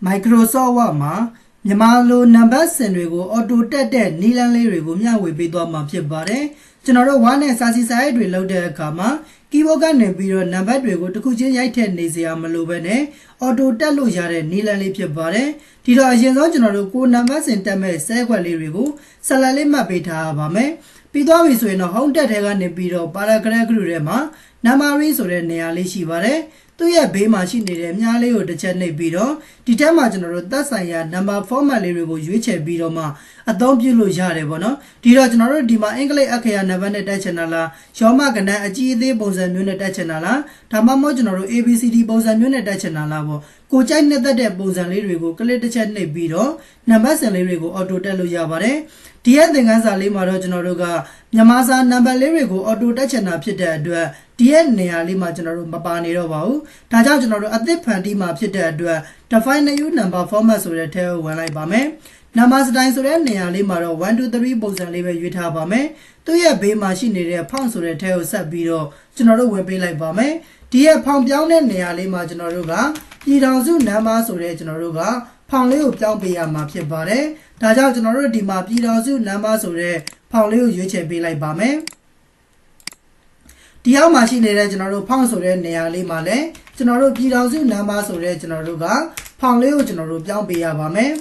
Microsoft Word မှာမြန်မာလိုနံပါတ်စင်တွေကိုအော်တိုတက်တဲ့နည်းလမ်းလေးတွေကိုမျှဝေပေးသွားမှာဖြစ်ပါတယ်ကျွန်တော်တို့ Word နဲ့စာစီစာရိုက်တွေလုပ်တဲ့အခါမှာ keyboard ကနေပြီးတော့နံပါတ်တွေကိုတစ်ခုချင်းရိုက်ထည့်နေစရာမလိုဘဲနဲ့အော်တိုတက်လို့ရတဲ့နည်းလမ်းလေးဖြစ်ပါတယ်ဒီတော့အရင်ဆုံးကျွန်တော်တို့ကိုနံပါတ်စင်တက်မဲ့ဆဲခွက်လေးတွေကိုဆက်လက်လေးမှတ်ပေးထားရပါမယ်ပြီးသွားပြီဆိုရင်တော့ home တက်ထဲကနေပြီးတော့ paragraph group ထဲမှာ numbery ဆိုတဲ့နေရာလေးရှိပါတယ်သူ့ရဲ့ဘေးမှာရှိနေတဲ့မြားလေးကိုတစ်ချက်နှိပ်ပြီးတော့ဒီထက်မှာကျွန်တော်တို့သက်ဆိုင်ရာ number format လေးတွေကိုရွေးချယ်ပြီးတော့မှအသုံးပြုလို့ရတယ်ပေါ့နော်ဒီတော့ကျွန်တော်တို့ဒီမှာအင်္ဂလိပ်အခရာနံပါတ်နဲ့တက်ချင်တာလားရောမကဏ္ဍအကြီးအသေးပုံစံမျိုးနဲ့တက်ချင်တာလားဒါမှမဟုတ်ကျွန်တော်တို့ ABCD ပုံစံမျိုးနဲ့တက်ချင်တာလားပေါ့ကိုကြိုက်နှစ်သက်တဲ့ပုံစံလေးတွေကိုကလစ်တစ်ချက်နှိပ်ပြီးတော့နံပါတ်စင်လေးတွေကိုအော်တိုတက်လို့ရပါတယ်ဒီရဲ့သင်ခန်းစာလေးမှာတော့ကျွန်တော်တို့ကမြန်မာစာနံပါတ်လေးတွေကိုအော်တိုတက်ချင်တာဖြစ်တဲ့အတွက်ဒီရဲ့နေရာလေးမှာကျွန်တော်တို့မပါနေတော့ပါဘူးဒါကြောင့်ကျွန်တော်တို့အသစ်ဖန်တီးမှာဖြစ်တဲ့အတွက် define new number format ဆိုတဲ့ထဲကိုဝင်လိုက်ပါမယ်နံပါတ်စတိုင်းဆိုတဲ့နေရာလေးမှာတော့1 2 3ပုံစံလေးပဲရွေးထားပါမယ်သူ့ရဲ့ဘေးမှာရှိနေတဲ့ font ဆိုတဲ့ထဲကိုဆက်ပြီးတော့ကျွန်တော်တို့ဝင်ပေးလိုက်ပါမယ်ဒီရဲ့ font ပြောင်းတဲ့နေရာလေးမှာကျွန်တော်တို့ကပြည်ထောင်စုနံပါတ်ဆိုတဲ့ကျွန်တော်တို့က font လေးကိုပြောင်းပေးရမှာဖြစ်ပါတယ်ဒါကြောင့်ကျွန်တော်တို့ဒီမှာပြည်ထောင်စုနံပါတ်ဆိုတဲ့ font လေးကိုရွေးချယ်ပေးလိုက်ပါမယ်ဒီအောက်မှာရှိနေတဲ့ကျွန်တော်တို့ font ဆိုတဲ့နေရာလေးမှာလည်းကျွန်တော်တို့ပြည်ထောင်စုနံပါတ်ဆိုတဲ့ကျွန်တော်တို့က font လေးကိုကျွန်တော်တို့ပြောင်းပေးရပါမယ်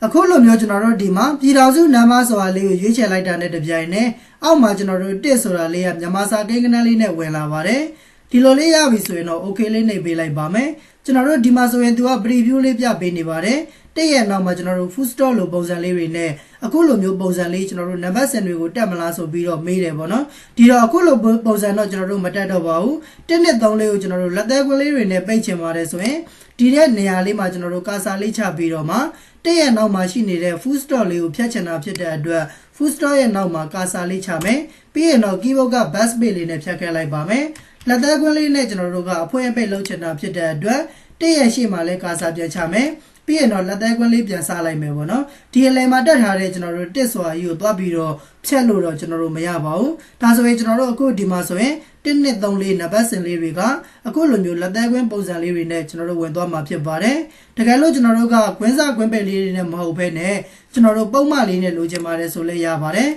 အခုလိုမျိုးကျွန်တော်တို့ဒီမှာပြည်ထောင်စုနံပါတ်ဆိုတာလေးကိုရွေးချယ်လိုက်တာနဲ့တပြိုင်နက်အောက်မှာကျွန်တော်တို့တစ်ဆိုတာလေးကမြန်မာစာကိန်းကဏ္ဍလေးနဲ့ဝင်လာပါတယ်ဒီလိုလေးရပြီဆိုရင်တော့ okay လေးနှိပ်ပေးလိုက်ပါမယ်ကျွန်တော်တို့ဒီမှာဆိုရင်သူက preview လေးပြပေးနေပါတယ်တစ်ရဲ့နောက်မှာကျွန်တော်တို့ full stop လိုပုံစံလေးတွေနဲ့အခုလိုမျိုးပုံစံလေးကျွန်တော်တို့နံပါတ်စင်တွေကိုတက်မလားဆိုပြီးတော့မေးတယ်ပေါ့နော်ဒီတော့အခုလိုပုံစံတော့ကျွန်တော်တို့မတက်တော့ပါဘူး1နဲ့3လေးကိုကျွန်တော်တို့လက်သေးခွဲလေးတွေနဲ့ပိတ်ချင်ပါတယ်ဆိုရင်ဒီတဲ့နေရာလေးမှာကျွန်တော်တို့ကာစာလေးချပြီးတော့မှတစ်ရဲ့နောက်မှာရှိနေတဲ့ full stop လေးကိုဖြတ်ချင်တာဖြစ်တဲ့အတွက် full stop ရဲ့နောက်မှာကာစာလေးချမယ်ပြီးရင်တော့ keyboard က backspace လေးနဲ့ဖြတ်ခဲ့လိုက်ပါမယ်လက်သေးခွဲလေးနဲ့ကျွန်တော်တို့ကအဖွင့်အပိတ်လုပ်ချင်တာဖြစ်တဲ့အတွက်တစ်ရဲ့ရှေ့မှာလည်းကာစာပြန်ချမယ်ပြီးရင်တော့လက်သေးခွဲလေးပြန်စားလိုက်မယ်ပေါ့နော်ဒီအလယ်မှာတက်ထားတဲ့ကျွန်တော်တို့တစ်စွာကြီးကိုသွားပြီးတော့ဖြတ်လို့တော့ကျွန်တော်တို့မရပါဘူးဒါဆိုရင်ကျွန်တော်တို့အခုဒီမှာဆိုရင်1နဲ့3လေးနံပါတ်စင်လေးတွေကအခုလိုမျိုးလက်သေးခွဲပုံစံလေးတွေနဲ့ကျွန်တော်တို့ဝင်သွားမှာဖြစ်ပါတယ်တကယ်လို့ကျွန်တော်တို့ကခွင်းစားခွင်းပယ်လေးတွေနဲ့မဟုတ်ဘဲနဲ့ကျွန်တော်တို့ပုံမှန်လေးနဲ့လိုချင်ပါတယ်ဆိုလည်းရပါတယ်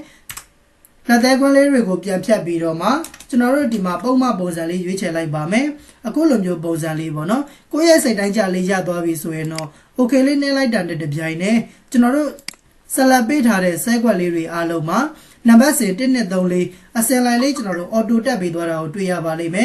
လက်သေးခွင်းလေးတွေကိုပြန်ဖြတ်ပြီးတော့မှကျွန်တော်တို့ဒီမှာပုံမှန်ပုံစံလေးရွေးချယ်လိုက်ပါမယ်အခုလိုမျိုးပုံစံလေးပေါ့နော်ကိုယ့်ရဲ့စိတ်တိုင်းကြလေးရသွားပြီဆိုရင်တော့ okay လေးနှိပ်လိုက်တာနဲ့တပြိုင်နက်ကျွန်တော်တို့ဆက်လက်ပေးထားတဲ့ဆဲခွက်လေးတွေအားလုံးမှာနံပါတ်စင်1နဲ့3လေးအစင်လိုက်လေးကျွန်တော်တို့ auto တက်ပေးသွားတာကိုတွေ့ရပါလိမ့်မယ်